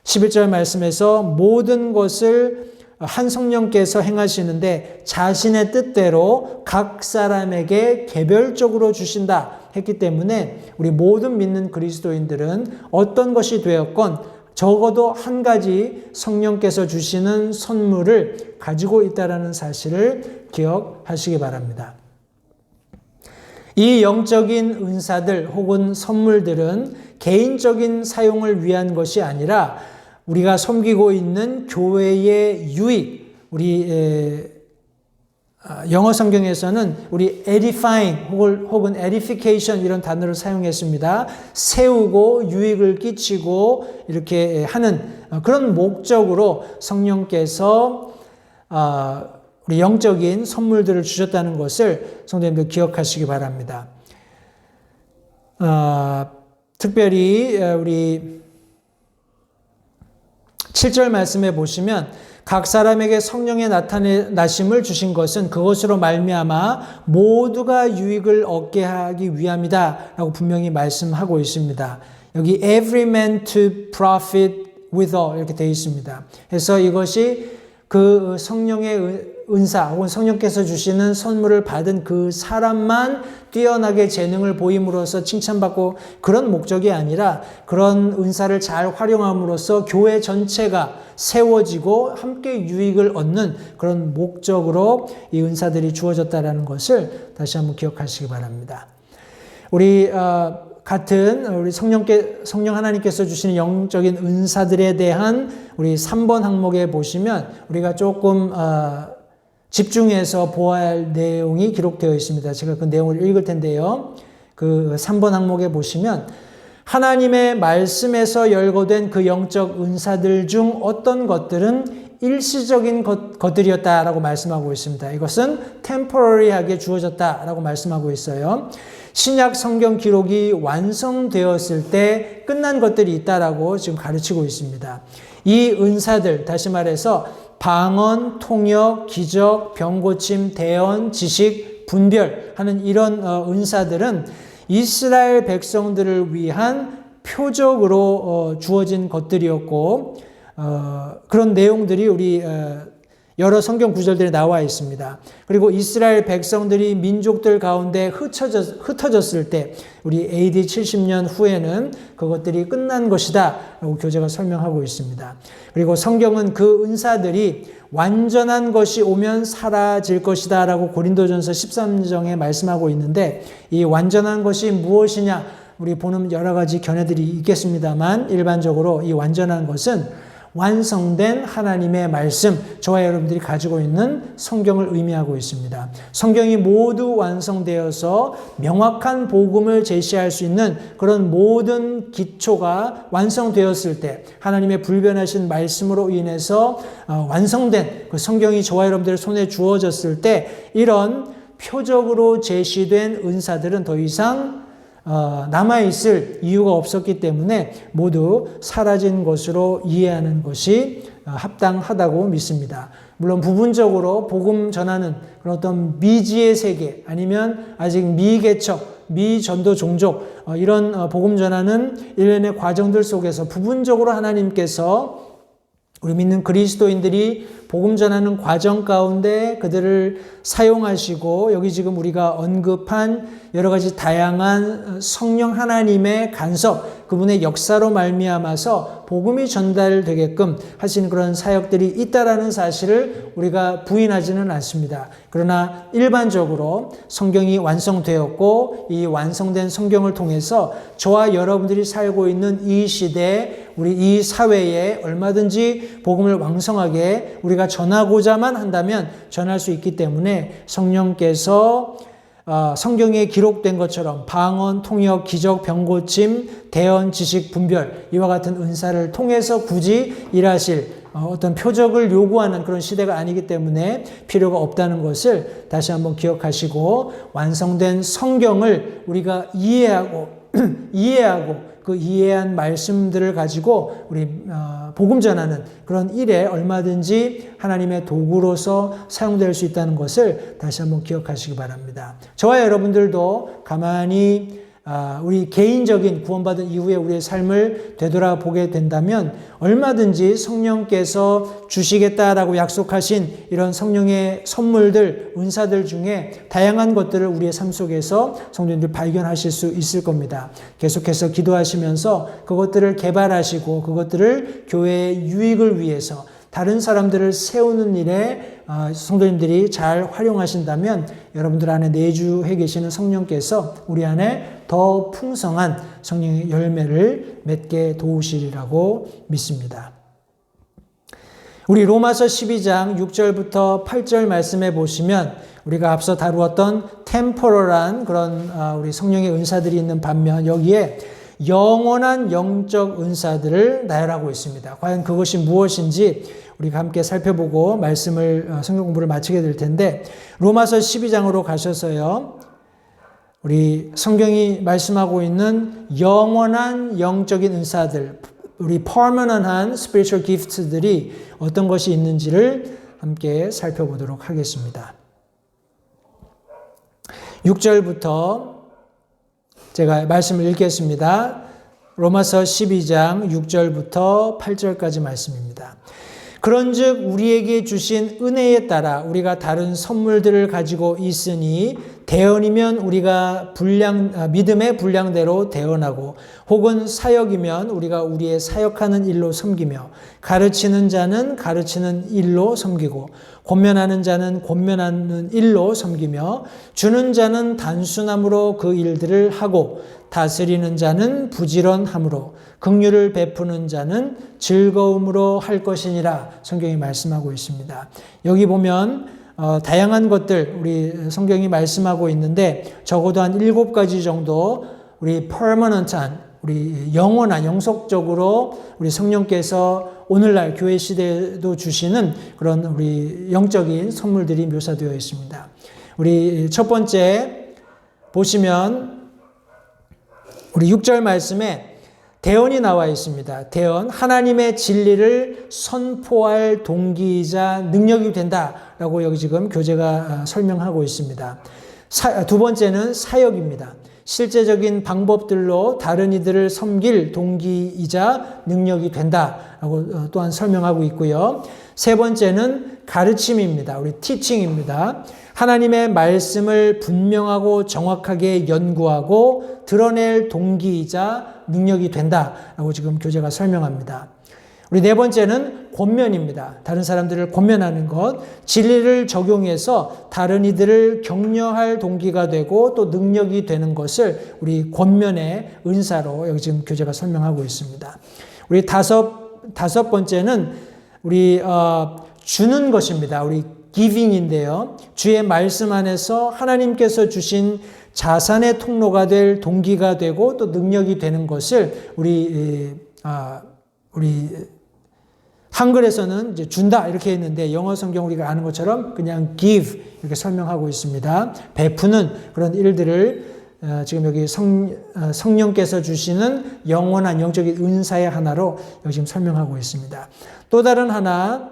11절 말씀에서 모든 것을 한 성령께서 행하시는데 자신의 뜻대로 각 사람에게 개별적으로 주신다 했기 때문에 우리 모든 믿는 그리스도인들은 어떤 것이 되었건 적어도 한 가지 성령께서 주시는 선물을 가지고 있다는 사실을 기억하시기 바랍니다. 이 영적인 은사들 혹은 선물들은 개인적인 사용을 위한 것이 아니라 우리가 섬기고 있는 교회의 유익, 우리 영어 성경에서는 우리 edifying 혹은 edification 이런 단어를 사용했습니다. 세우고 유익을 끼치고 이렇게 하는 그런 목적으로 성령께서 우리 영적인 선물들을 주셨다는 것을 성도님들 기억하시기 바랍니다. 특별히 우리 7절 말씀에 보시면 각 사람에게 성령의 나타나심을 주신 것은 그것으로 말미암아 모두가 유익을 얻게 하기 위함이다 라고 분명히 말씀하고 있습니다. 여기 every man to profit withal 이렇게 되어 있습니다. 그래서 이것이 그 성령의 은사 혹은 성령께서 주시는 선물을 받은 그 사람만 뛰어나게 재능을 보임으로써 칭찬받고 그런 목적이 아니라 그런 은사를 잘 활용함으로써 교회 전체가 세워지고 함께 유익을 얻는 그런 목적으로 이 은사들이 주어졌다는 것을 다시 한번 기억하시기 바랍니다. 우리 같은 우리 성령 하나님께서 주시는 영적인 은사들에 대한 우리 3번 항목에 보시면 우리가 조금 집중해서 보아야 할 내용이 기록되어 있습니다. 제가 그 내용을 읽을 텐데요. 그 3번 항목에 보시면 하나님의 말씀에서 열거된 그 영적 은사들 중 어떤 것들은 일시적인 것들이었다라고 말씀하고 있습니다. 이것은 temporary하게 주어졌다라고 말씀하고 있어요. 신약 성경 기록이 완성되었을 때 끝난 것들이 있다라고 지금 가르치고 있습니다. 이 은사들, 다시 말해서 방언, 통역, 기적, 병고침, 대언, 지식, 분별하는 이런 은사들은 이스라엘 백성들을 위한 표적으로 주어진 것들이었고 그런 내용들이 우리 여러 성경 구절들에 나와 있습니다. 그리고 이스라엘 백성들이 민족들 가운데 흩어졌을 때 우리 AD 70년 후에는 그것들이 끝난 것이다 라고 교재가 설명하고 있습니다. 그리고 성경은 그 은사들이 완전한 것이 오면 사라질 것이다 라고 고린도전서 13장에 말씀하고 있는데 이 완전한 것이 무엇이냐 우리 보는 여러 가지 견해들이 있겠습니다만 일반적으로 이 완전한 것은 완성된 하나님의 말씀, 저와 여러분들이 가지고 있는 성경을 의미하고 있습니다. 성경이 모두 완성되어서 명확한 복음을 제시할 수 있는 그런 모든 기초가 완성되었을 때 하나님의 불변하신 말씀으로 인해서 완성된 그 성경이 저와 여러분들의 손에 주어졌을 때 이런 표적으로 제시된 은사들은 더 이상 남아있을 이유가 없었기 때문에 모두 사라진 것으로 이해하는 것이 합당하다고 믿습니다. 물론 부분적으로 복음 전하는 그런 어떤 미지의 세계 아니면 아직 미개척 미전도 종족 이런 복음 전하는 일련의 과정들 속에서 부분적으로 하나님께서 우리 믿는 그리스도인들이 복음 전하는 과정 가운데 그들을 사용하시고 여기 지금 우리가 언급한 여러 가지 다양한 성령 하나님의 간섭, 그분의 역사로 말미암아서 복음이 전달되게끔 하신 그런 사역들이 있다라는 사실을 우리가 부인하지는 않습니다. 그러나 일반적으로 성경이 완성되었고 이 완성된 성경을 통해서 저와 여러분들이 살고 있는 이 시대에 우리 이 사회에 얼마든지 복음을 왕성하게 우리가 전하고자만 한다면 전할 수 있기 때문에 성령께서 성경에 기록된 것처럼 방언, 통역, 기적, 병고침, 대언, 지식, 분별 이와 같은 은사를 통해서 굳이 일하실 어떤 표적을 요구하는 그런 시대가 아니기 때문에 필요가 없다는 것을 다시 한번 기억하시고 완성된 성경을 우리가 이해하고 그 이해한 말씀들을 가지고 우리 복음 전하는 그런 일에 얼마든지 하나님의 도구로서 사용될 수 있다는 것을 다시 한번 기억하시기 바랍니다. 저와 여러분들도 가만히 우리 개인적인 구원받은 이후에 우리의 삶을 되돌아보게 된다면 얼마든지 성령께서 주시겠다라고 약속하신 이런 성령의 선물들, 은사들 중에 다양한 것들을 우리의 삶 속에서 성도님들 발견하실 수 있을 겁니다. 계속해서 기도하시면서 그것들을 개발하시고 그것들을 교회의 유익을 위해서 다른 사람들을 세우는 일에 성도님들이 잘 활용하신다면 여러분들 안에 내주해 계시는 성령께서 우리 안에 더 풍성한 성령의 열매를 맺게 도우시리라고 믿습니다. 우리 로마서 12장 6절부터 8절 말씀에 보시면 우리가 앞서 다루었던 템포럴한 그런 우리 성령의 은사들이 있는 반면 여기에 영원한 영적 은사들을 나열하고 있습니다. 과연 그것이 무엇인지 우리가 함께 살펴보고 말씀을 성경 공부를 마치게 될 텐데 로마서 12장으로 가셔서요. 우리 성경이 말씀하고 있는 영원한 영적인 은사들, 우리 permanent한 spiritual gifts들이 어떤 것이 있는지를 함께 살펴보도록 하겠습니다. 6절부터 제가 말씀을 읽겠습니다. 로마서 12장 6절부터 8절까지 말씀입니다. 그런즉 우리에게 주신 은혜에 따라 우리가 다른 선물들을 가지고 있으니 대언이면 우리가 믿음의 분량대로 대언하고 혹은 사역이면 우리가 우리의 사역하는 일로 섬기며 가르치는 자는 가르치는 일로 섬기고 권면하는 자는 권면하는 일로 섬기며 주는 자는 단순함으로 그 일들을 하고 다스리는 자는 부지런함으로 긍휼을 베푸는 자는 즐거움으로 할 것이니라 성경이 말씀하고 있습니다. 여기 보면 다양한 것들 우리 성경이 말씀하고 있는데 적어도 한 7가지 정도 우리 permanent한 우리 영원한 영속적으로 우리 성령께서 오늘날 교회 시대에도 주시는 그런 우리 영적인 선물들이 묘사되어 있습니다. 우리 첫 번째 보시면 우리 6절 말씀에 대언이 나와 있습니다. 대언, 하나님의 진리를 선포할 동기이자 능력이 된다라고 여기 지금 교재가 설명하고 있습니다. 두 번째는 사역입니다. 실제적인 방법들로 다른 이들을 섬길 동기이자 능력이 된다라고 또한 설명하고 있고요. 세 번째는 가르침입니다. 우리 teaching입니다. 하나님의 말씀을 분명하고 정확하게 연구하고 드러낼 동기이자 능력이 된다라고 지금 교재가 설명합니다. 우리 네 번째는 권면입니다. 다른 사람들을 권면하는 것, 진리를 적용해서 다른 이들을 격려할 동기가 되고 또 능력이 되는 것을 우리 권면의 은사로 여기 지금 교재가 설명하고 있습니다. 우리 다섯 번째는 우리 주는 것입니다. 우리 giving인데요. 주의 말씀 안에서 하나님께서 주신 자산의 통로가 될 동기가 되고 또 능력이 되는 것을 우리 한글에서는 이제 준다 이렇게 했는데 영어 성경 우리가 아는 것처럼 그냥 give 이렇게 설명하고 있습니다. 베푸는 그런 일들을 지금 여기 성령께서 주시는 영원한 영적인 은사의 하나로 여기 지금 설명하고 있습니다. 또 다른 하나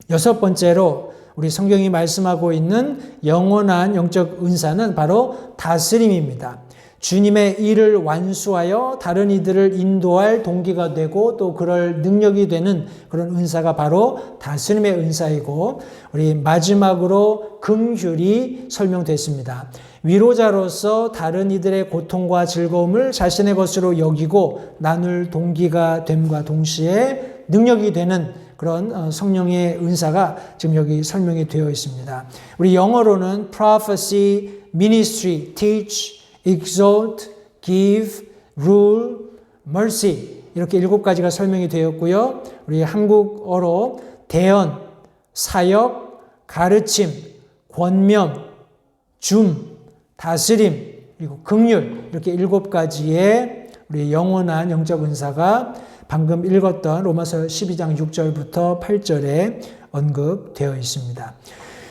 6번째로 우리 성경이 말씀하고 있는 영원한 영적 은사는 바로 다스림입니다. 주님의 일을 완수하여 다른 이들을 인도할 동기가 되고 또 그럴 능력이 되는 그런 은사가 바로 다스림의 은사이고, 우리 마지막으로 긍휼이 설명됐습니다. 위로자로서 다른 이들의 고통과 즐거움을 자신의 것으로 여기고 나눌 동기가 됨과 동시에 능력이 되는 그런 성령의 은사가 지금 여기 설명이 되어 있습니다. 우리 영어로는 prophecy, ministry, teach, exalt, give, rule, mercy 이렇게 7가지가 설명이 되었고요. 우리 한국어로 대언, 사역, 가르침, 권면, 줌, 다스림, 그리고 긍휼 이렇게 7가지의 우리 영원한 영적 은사가 방금 읽었던 로마서 12장 6절부터 8절에 언급되어 있습니다.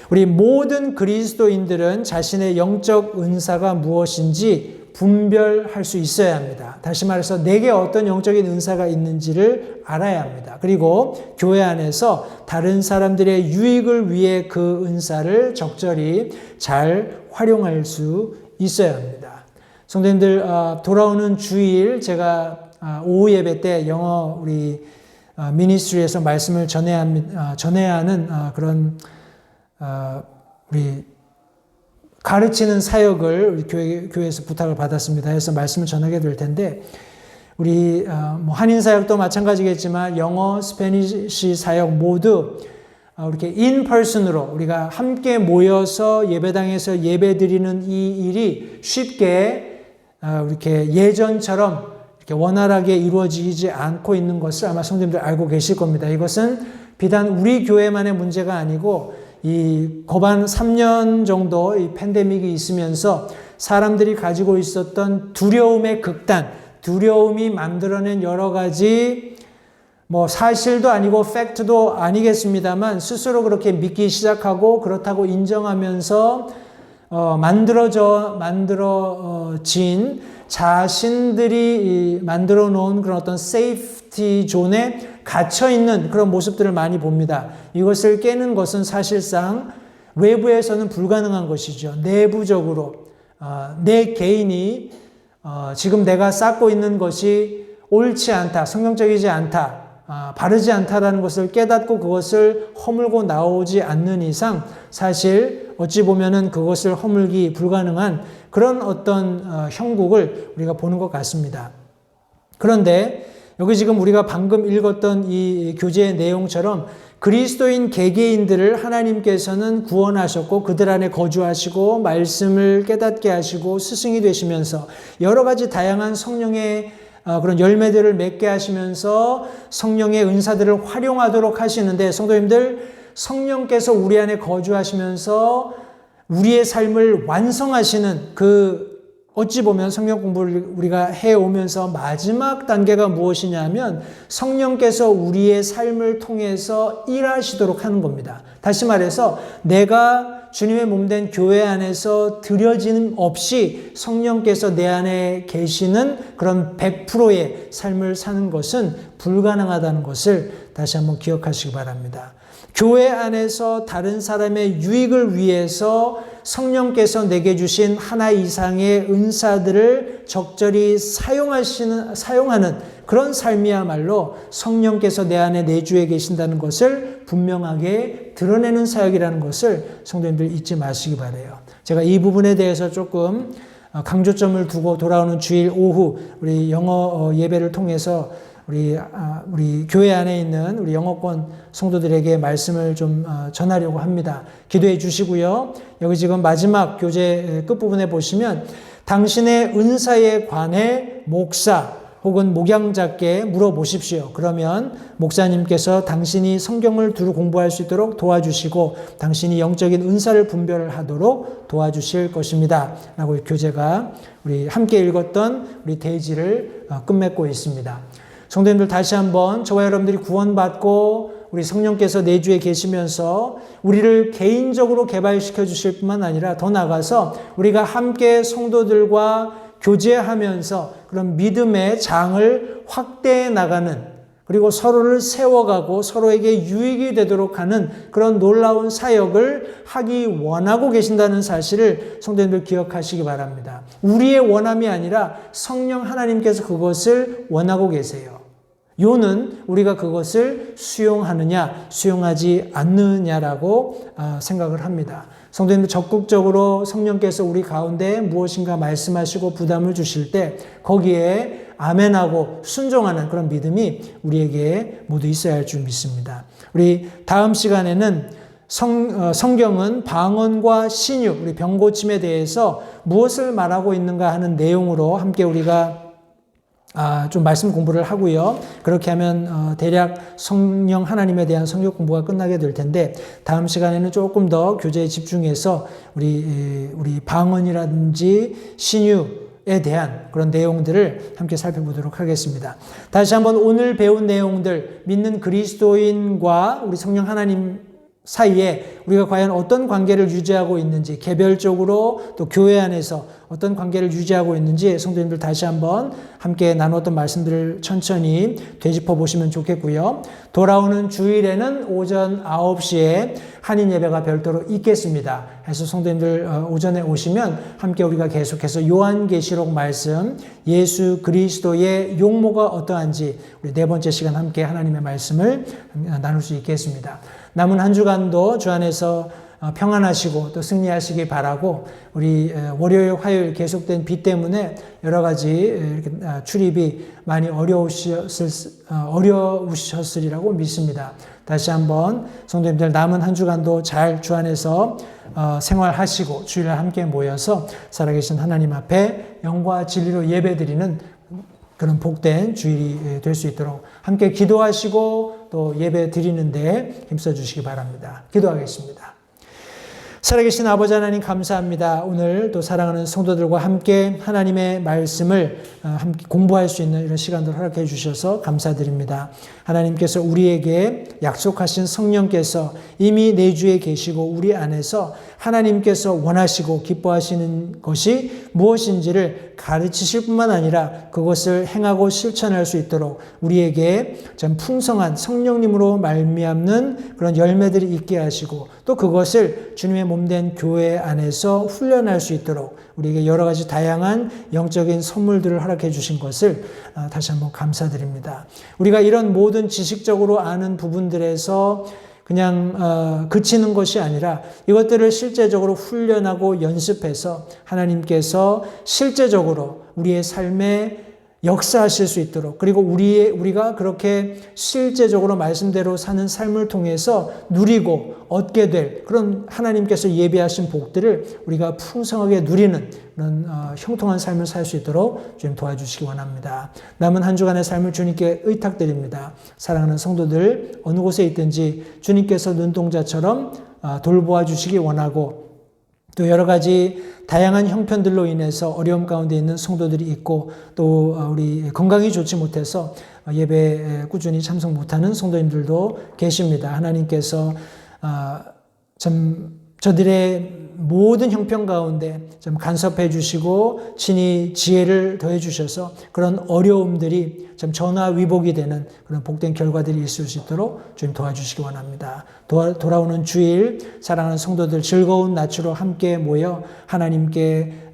우리 모든 그리스도인들은 자신의 영적 은사가 무엇인지 분별할 수 있어야 합니다. 다시 말해서 내게 어떤 영적인 은사가 있는지를 알아야 합니다. 그리고 교회 안에서 다른 사람들의 유익을 위해 그 은사를 적절히 잘 활용할 수 있어야 합니다. 성도님들, 돌아오는 주일 제가 오후 예배 때 영어 우리 미니스트리에서 말씀을 전해야 하는 그런 우리 가르치는 사역을 우리 교회에서 부탁을 받았습니다. 해서 말씀을 전하게 될 텐데, 우리 한인 사역도 마찬가지겠지만 영어, 스페니시 사역 모두 이렇게 인퍼슨으로 우리가 함께 모여서 예배당에서 예배드리는 이 일이 쉽게 이렇게 예전처럼 이렇게 원활하게 이루어지지 않고 있는 것을 아마 성도님들 알고 계실 겁니다. 이것은 비단 우리 교회만의 문제가 아니고 이 거반 3년 정도 이 팬데믹이 있으면서 사람들이 가지고 있었던 두려움의 극단, 두려움이 만들어낸 여러 가지 사실도 아니고 팩트도 아니겠습니다만 스스로 그렇게 믿기 시작하고 그렇다고 인정하면서 만들어진 자신들이 만들어 놓은 그런 어떤 세이프티 존에 갇혀 있는 그런 모습들을 많이 봅니다. 이것을 깨는 것은 사실상 외부에서는 불가능한 것이죠. 내부적으로 내 개인이 지금 내가 쌓고 있는 것이 옳지 않다, 성경적이지 않다, 바르지 않다라는 것을 깨닫고 그것을 허물고 나오지 않는 이상 사실 어찌 보면은 그것을 허물기 불가능한 그런 어떤 형국을 우리가 보는 것 같습니다. 그런데 여기 지금 우리가 방금 읽었던 이 교제의 내용처럼 그리스도인 개개인들을 하나님께서는 구원하셨고 그들 안에 거주하시고 말씀을 깨닫게 하시고 스승이 되시면서 여러 가지 다양한 성령의 그런 열매들을 맺게 하시면서 성령의 은사들을 활용하도록 하시는데, 성도님들, 성령께서 우리 안에 거주하시면서 우리의 삶을 완성하시는 어찌 보면 성경 공부를 우리가 해오면서 마지막 단계가 무엇이냐면 성령께서 우리의 삶을 통해서 일하시도록 하는 겁니다. 다시 말해서 내가 주님의 몸된 교회 안에서 들여짐 없이 성령께서 내 안에 계시는 그런 100%의 삶을 사는 것은 불가능하다는 것을 다시 한번 기억하시기 바랍니다. 교회 안에서 다른 사람의 유익을 위해서 성령께서 내게 주신 하나 이상의 은사들을 적절히 사용하는 그런 삶이야말로 성령께서 내 안에 내주해 계신다는 것을 분명하게 드러내는 사역이라는 것을 성도님들 잊지 마시기 바라요. 제가 이 부분에 대해서 조금 강조점을 두고 돌아오는 주일 오후 우리 영어 예배를 통해서 우리 교회 안에 있는 우리 영어권 성도들에게 말씀을 좀 전하려고 합니다. 기도해 주시고요. 여기 지금 마지막 교재 끝부분에 보시면 당신의 은사에 관해 목사 혹은 목양자께 물어보십시오. 그러면 목사님께서 당신이 성경을 두루 공부할 수 있도록 도와주시고 당신이 영적인 은사를 분별하도록 도와주실 것입니다. 라고 교재가 우리 함께 읽었던 우리 대지를 끝맺고 있습니다. 성도님들, 다시 한번 저와 여러분들이 구원받고 우리 성령께서 내주에 계시면서 우리를 개인적으로 개발시켜 주실 뿐만 아니라 더 나아가서 우리가 함께 성도들과 교제하면서 그런 믿음의 장을 확대해 나가는 그리고 서로를 세워가고 서로에게 유익이 되도록 하는 그런 놀라운 사역을 하기 원하고 계신다는 사실을 성도님들 기억하시기 바랍니다. 우리의 원함이 아니라 성령 하나님께서 그것을 원하고 계세요. 요는 우리가 그것을 수용하느냐 수용하지 않느냐라고 생각을 합니다. 성도님들 적극적으로 성령께서 우리 가운데 무엇인가 말씀하시고 부담을 주실 때 거기에 아멘하고 순종하는 그런 믿음이 우리에게 모두 있어야 할 줄 믿습니다. 우리 다음 시간에는 성경은 방언과 신유, 우리 병고침에 대해서 무엇을 말하고 있는가 하는 내용으로 함께 우리가 좀 말씀 공부를 하고요. 그렇게 하면 대략 성령 하나님에 대한 성경 공부가 끝나게 될 텐데 다음 시간에는 조금 더 교제에 집중해서 우리 방언이라든지 신유에 대한 그런 내용들을 함께 살펴보도록 하겠습니다. 다시 한번 오늘 배운 내용들, 믿는 그리스도인과 우리 성령 하나님 사이에 우리가 과연 어떤 관계를 유지하고 있는지, 개별적으로 또 교회 안에서 어떤 관계를 유지하고 있는지 성도님들 다시 한번 함께 나눴던 말씀들을 천천히 되짚어 보시면 좋겠고요. 돌아오는 주일에는 오전 9시에 한인 예배가 별도로 있겠습니다. 그래서 성도님들 오전에 오시면 함께 우리가 계속해서 요한계시록 말씀, 예수 그리스도의 용모가 어떠한지 우리 네 번째 시간 함께 하나님의 말씀을 나눌 수 있겠습니다. 남은 한 주간도 주 안에서 평안하시고 또 승리하시기 바라고, 우리 월요일, 화요일 계속된 비 때문에 여러 가지 이렇게 출입이 많이 어려우셨으리라고 믿습니다. 다시 한번 성도님들 남은 한 주간도 잘 주 안에서 생활하시고 주일날 함께 모여서 살아계신 하나님 앞에 영과 진리로 예배드리는 그런 복된 주일이 될 수 있도록 함께 기도하시고 또 예배 드리는데 힘써 주시기 바랍니다. 기도하겠습니다. 살아계신 아버지 하나님 감사합니다. 오늘 또 사랑하는 성도들과 함께 하나님의 말씀을 함께 공부할 수 있는 이런 시간들 허락해 주셔서 감사드립니다. 하나님께서 우리에게 약속하신 성령께서 이미 내주에 계시고 우리 안에서 하나님께서 원하시고 기뻐하시는 것이 무엇인지를 가르치실 뿐만 아니라 그것을 행하고 실천할 수 있도록 우리에게 참 풍성한 성령님으로 말미암는 그런 열매들이 있게 하시고 또 그것을 주님의 몸된 교회 안에서 훈련할 수 있도록 우리에게 여러 가지 다양한 영적인 선물들을 허락해 주신 것을 다시 한번 감사드립니다. 우리가 이런 모든 지식적으로 아는 부분들에서 그냥 그치는 것이 아니라 이것들을 실제적으로 훈련하고 연습해서 하나님께서 실제적으로 우리의 삶에 역사하실 수 있도록, 그리고 우리가 그렇게 실제적으로 말씀대로 사는 삶을 통해서 누리고 얻게 될 그런 하나님께서 예비하신 복들을 우리가 풍성하게 누리는 그런 형통한 삶을 살 수 있도록 주님 도와주시기 원합니다. 남은 한 주간의 삶을 주님께 의탁드립니다. 사랑하는 성도들 어느 곳에 있든지 주님께서 눈동자처럼 돌보아 주시기 원하고, 또 여러 가지 다양한 형편들로 인해서 어려움 가운데 있는 성도들이 있고, 또 우리 건강이 좋지 못해서 예배에 꾸준히 참석 못하는 성도님들도 계십니다. 하나님께서 참 저들의 모든 형편 가운데 좀 간섭해 주시고 친히 지혜를 더해 주셔서 그런 어려움들이 좀 전화위복이 되는 그런 복된 결과들이 있을 수 있도록 주님 도와주시기 원합니다. 돌아오는 주일 사랑하는 성도들 즐거운 낯으로 함께 모여 하나님께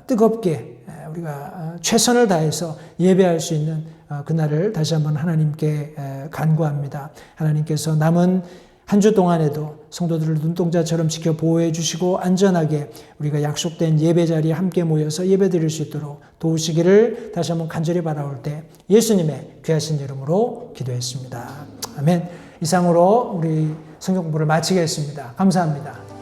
뜨겁게 우리가 최선을 다해서 예배할 수 있는 그날을 다시 한번 하나님께 간구합니다. 하나님께서 남은 한 주 동안에도 성도들을 눈동자처럼 지켜 보호해 주시고 안전하게 우리가 약속된 예배 자리에 함께 모여서 예배 드릴 수 있도록 도우시기를 다시 한번 간절히 바라올 때 예수님의 귀하신 이름으로 기도했습니다. 아멘. 이상으로 우리 성경 공부를 마치겠습니다. 감사합니다.